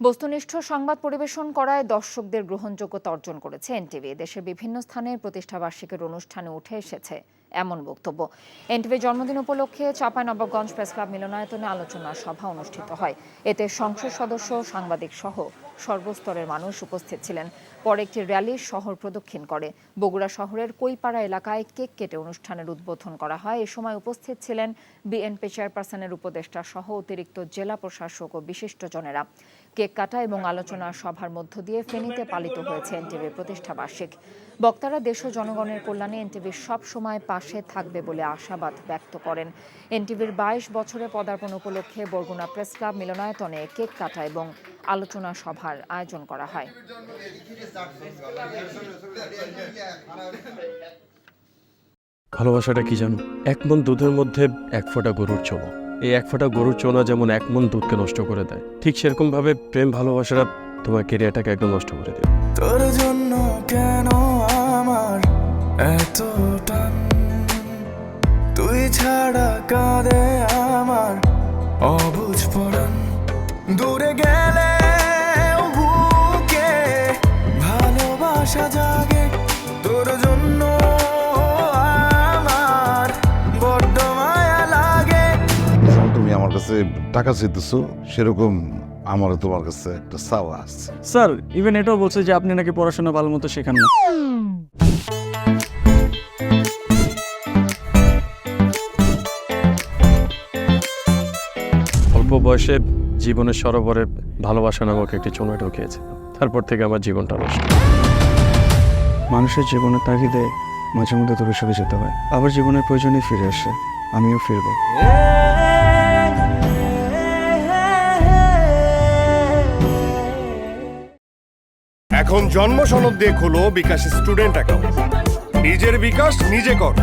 বস্তুনিষ্ঠ সংবাদ পরিবেশন করায় দর্শকদের গ্রহণযোগ্যতা অর্জন করেছে এনটিভি। দেশের বিভিন্ন স্থানে প্রতিষ্ঠাবার্ষিকীর অনুষ্ঠানে উঠে এসেছে এমন বক্তব্য। এনটিভির জন্মদিন উপলক্ষে চাঁপাইনবাবগঞ্জ প্রেসক্লাব মিলনায়তনে আলোচনা সভা অনুষ্ঠিত হয়। এতে সংসদ সদস্য, সাংবাদিক সহ সর্বস্তরের মানুষ উপস্থিত ছিলেন। পরে একটি র্যালি শহর প্রদক্ষিণ করে। বগুড়া শহরের কৈপাড়া এলাকায় কেক কেটে অনুষ্ঠানের উদ্বোধন করা হয়। এ সময় উপস্থিত ছিলেন বিএনপি চেয়ারপারসনের উপদেষ্টা সহ অতিরিক্ত জেলা প্রশাসক ও বিশিষ্টজনেরা। কেক কাটা এবং আলোচনা সভার মধ্য দিয়ে ফেনীতে পালিত হয়েছে এনটিভির প্রতিষ্ঠা বার্ষিক। বক্তারা দেশ ও জনগণের কল্যাণে এনটিভির সব সময় পাশে থাকবে বলে আশাবাদ ব্যক্ত করেন। এনটিভির 22 বছরে পদার্পণ উপলক্ষে বরগুনা প্রেসক্লাব মিলনায়তনে কেক কাটা এবং আলোচনা সভার আয়োজন করা হয়। ভালোবাসাটা কি জানো? 1 মণ দুধের মধ্যে 1 ফোঁটা গরুর চোনা। এই 1 ফোঁটা গরুর চোনা যেমন 1 মণ দুধকে নষ্ট করে দেয়, ঠিক সেরকম ভাবে প্রেম ভালোবাসাটা তোমার ক্যারিয়ারটাকে একদম নষ্ট করে দেয়। তোর জন্য কেন আমার এত টান, তুই ছাড়া কাঁদে আমার অবুঝ পরাণ। দূরে গেলে বুকে ভালোবাসা জাগে, তোর জন্য আমার বড্ড মায়া লাগে। তুমি আমার কাছে টাকা চাইতেছো, সেরকম আমারও তোমার কাছে একটা চাওয়া আছে। স্যার ইভেন এটাও বলছে যে আপনি নাকি পড়াশোনা ভালো মতো শেখান না। অল্প বয়সে জীবনের সরোবরে ভালোবাসা নামক একটি চোনা ঢুকিয়েছে। তারপর থেকে আমার জীবনটা নষ্ট। মানুষের জীবনের তাগিদে মাঝে মধ্যে দূরে সরে যেতে হয়, আবার জীবনের প্রয়োজনে ফিরে আসে। আমিও ফিরবো। এখন জন্ম সনদ দিয়ে খোলো বিকাশ স্টুডেন্ট অ্যাকাউন্ট। নিজের বিকাশ নিজে কর।